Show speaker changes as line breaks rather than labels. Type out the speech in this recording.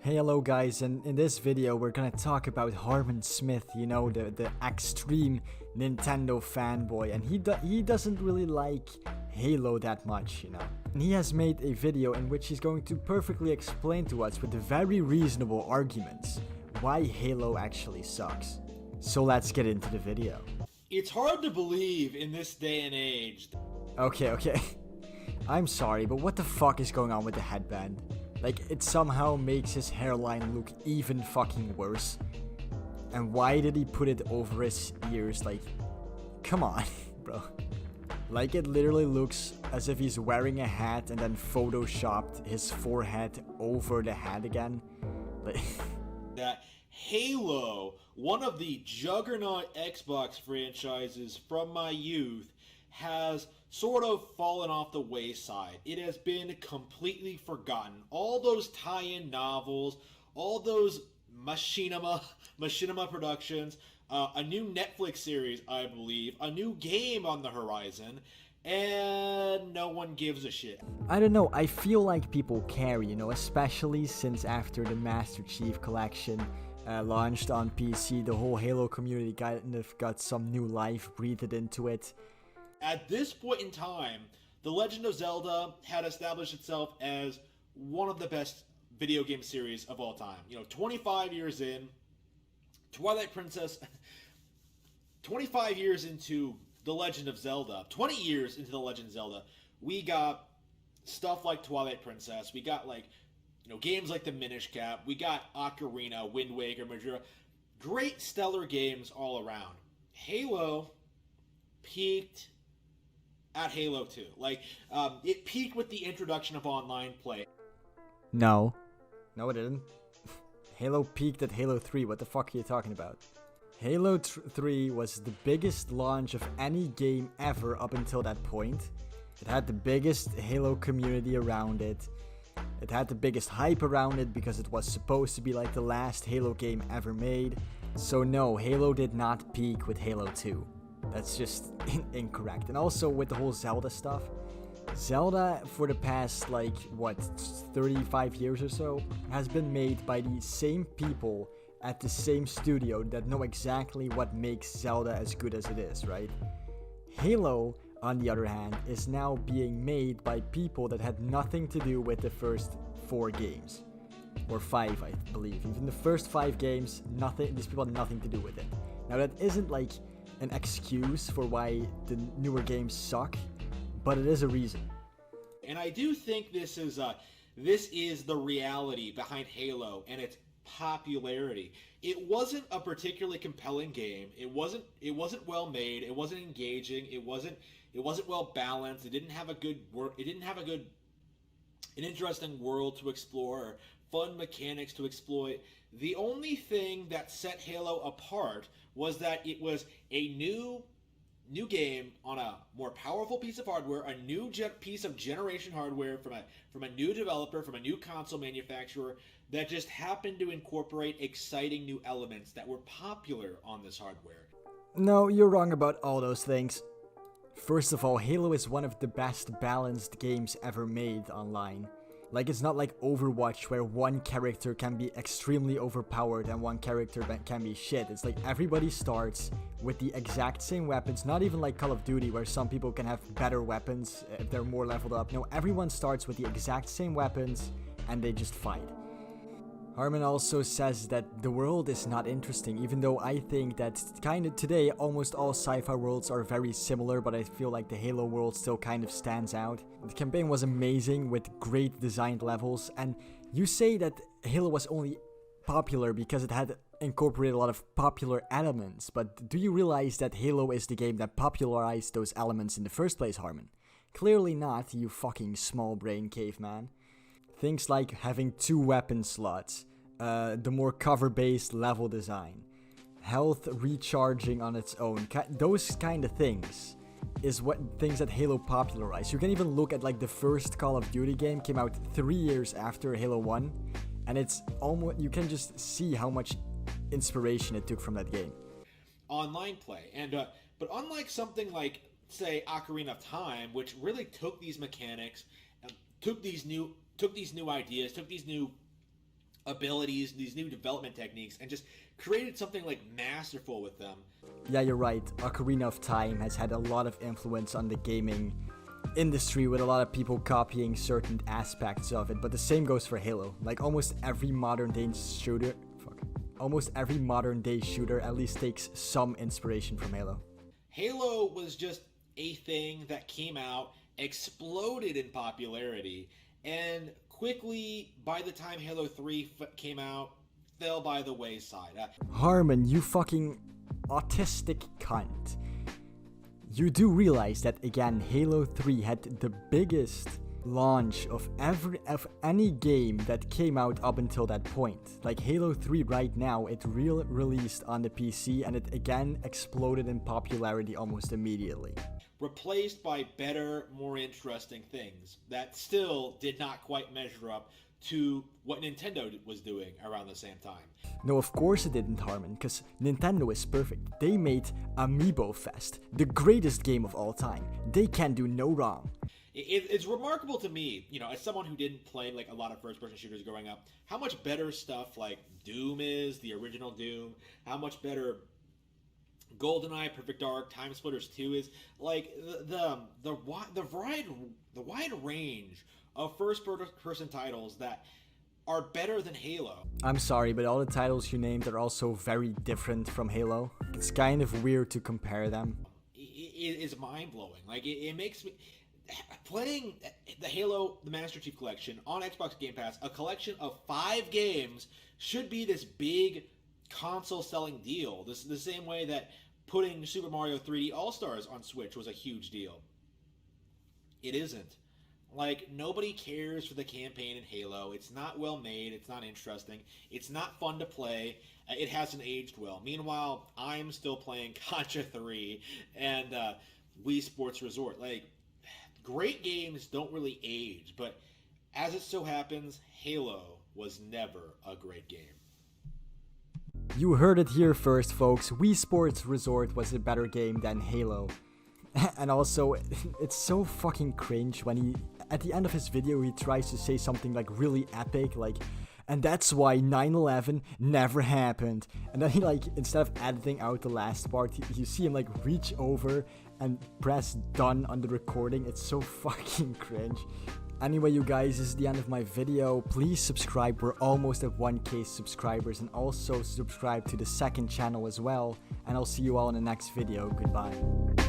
Hey, hello guys, and in this video we're gonna talk about Harman Smith, you know, the extreme Nintendo fanboy, and he doesn't really like Halo that much, you know. And he has made a video in which he's going to perfectly explain to us with very reasonable arguments why Halo actually sucks. So let's get into the video.
It's hard to believe in this day and age.
Okay. I'm sorry, but what the fuck is going on with the headband? Like, it somehow makes his hairline look even fucking worse. And why did he put it over his ears? Like, come on, bro. Like, it literally looks as if he's wearing a hat and then photoshopped his forehead over the hat again. Like,
that Halo, one of the juggernaut Xbox franchises from my youth, has sort of fallen off the wayside. It has been completely forgotten. All those tie-in novels, all those machinima productions, a new Netflix series, I believe, a new game on the horizon, and no one gives a shit.
I don't know, I feel like people care, you know, especially since after the Master Chief Collection launched on PC, the whole Halo community kind of got some new life breathed into it.
At this point in time, The Legend of Zelda had established itself as one of the best video game series of all time. You know, 25 years in, Twilight Princess, 25 years into The Legend of Zelda, 20 years into The Legend of Zelda, we got stuff like Twilight Princess, we got games like the Minish Cap, we got Ocarina, Wind Waker, Majora, great stellar games all around. Halo peaked at Halo 2. It peaked with the introduction of online play.
No, it didn't. Halo peaked at Halo 3. What the fuck are you talking about? Halo 3 was the biggest launch of any game ever up until that point. It had the biggest Halo community around it. It had the biggest hype around it because it was supposed to be like the last Halo game ever made. So no, Halo did not peak with Halo 2. That's just incorrect. And also with the whole Zelda stuff, Zelda for the past 35 years or so has been made by the same people at the same studio that know exactly what makes Zelda as good as it is, right? Halo, on the other hand, is now being made by people that had nothing to do with the first 4 games. Or 5, I believe. Even the first 5 games, these people had nothing to do with it. Now that isn't an excuse for why the newer games suck, but it is a reason.
And I do think this is the reality behind Halo and its popularity. It wasn't a particularly compelling game. It wasn't well made. It wasn't engaging. It wasn't well balanced. It didn't have a good work. It didn't have an interesting world to explore, or fun mechanics to exploit. The only thing that set Halo apart was that it was a new game on a more powerful piece of hardware, a new piece of generation hardware from a new developer, from a new console manufacturer that just happened to incorporate exciting new elements that were popular on this hardware.
No, you're wrong about all those things. First of all, Halo is one of the best balanced games ever made online. It's not like Overwatch where one character can be extremely overpowered and one character can be shit. It's like everybody starts with the exact same weapons, not even like Call of Duty where some people can have better weapons if they're more leveled up. No, everyone starts with the exact same weapons and they just fight. Harman also says that the world is not interesting, even though I think that today almost all sci-fi worlds are very similar, but I feel like the Halo world still kind of stands out. The campaign was amazing with great designed levels, and you say that Halo was only popular because it had incorporated a lot of popular elements, but do you realize that Halo is the game that popularized those elements in the first place, Harman? Clearly not, you fucking small brain caveman. Things like having 2 weapon slots, the more cover-based level design, health recharging on its own, those kind of things is things that Halo popularized. You can even look at the first Call of Duty game came out 3 years after Halo 1, and it's almost, you can just see how much inspiration it took from that game.
Online play, but unlike something like, say, Ocarina of Time, which really took these mechanics, took these new ideas, took these new abilities, these new development techniques, and just created something like masterful with them.
Yeah, you're right. Ocarina of Time has had a lot of influence on the gaming industry, with a lot of people copying certain aspects of it, but the same goes for Halo. Like almost every modern day shooter at least takes some inspiration from Halo.
Halo was just a thing that came out, exploded in popularity, and quickly, by the time Halo 3 came out, fell by the wayside.
Harman, you fucking autistic cunt. You do realize that, again, Halo 3 had the biggest launch of any game that came out up until that point. Like Halo 3 right now, it released on the PC and it again exploded in popularity almost immediately.
Replaced by better, more interesting things that still did not quite measure up to what Nintendo was doing around the same time.
No, of course it didn't, Harman, because Nintendo is perfect. They made Amiibo Fest, the greatest game of all time. They can do no wrong.
It's remarkable to me, you know, as someone who didn't play like a lot of first-person shooters growing up, how much better stuff like Doom is, the original Doom, how much better GoldenEye, Perfect Dark, Time Splitters 2 is. Like the wide range of first-person titles that are better than Halo.
I'm sorry, but all the titles you named are also very different from Halo. It's kind of weird to compare them.
It is mind-blowing. Like, it makes me... Playing the Halo, the Master Chief Collection on Xbox Game Pass, a collection of 5 games, should be this big console-selling deal. The same way that putting Super Mario 3D All-Stars on Switch was a huge deal. It isn't. Like, nobody cares for the campaign in Halo. It's not well made. It's not interesting. It's not fun to play. It hasn't aged well. Meanwhile, I'm still playing Contra 3 and Wii Sports Resort. Like, great games don't really age, but as it so happens, Halo was never a great game.
You heard it here first, folks. Wii Sports Resort was a better game than Halo. And also, it's so fucking cringe when he, at the end of his video, he tries to say something like really epic, like, and that's why 9/11 never happened. And then he, like, instead of editing out the last part, you see him like reach over and press done on the recording. It's so fucking cringe. Anyway, you guys, this is the end of my video. Please subscribe. We're almost at 1K subscribers, and also subscribe to the second channel as well. And I'll see you all in the next video. Goodbye.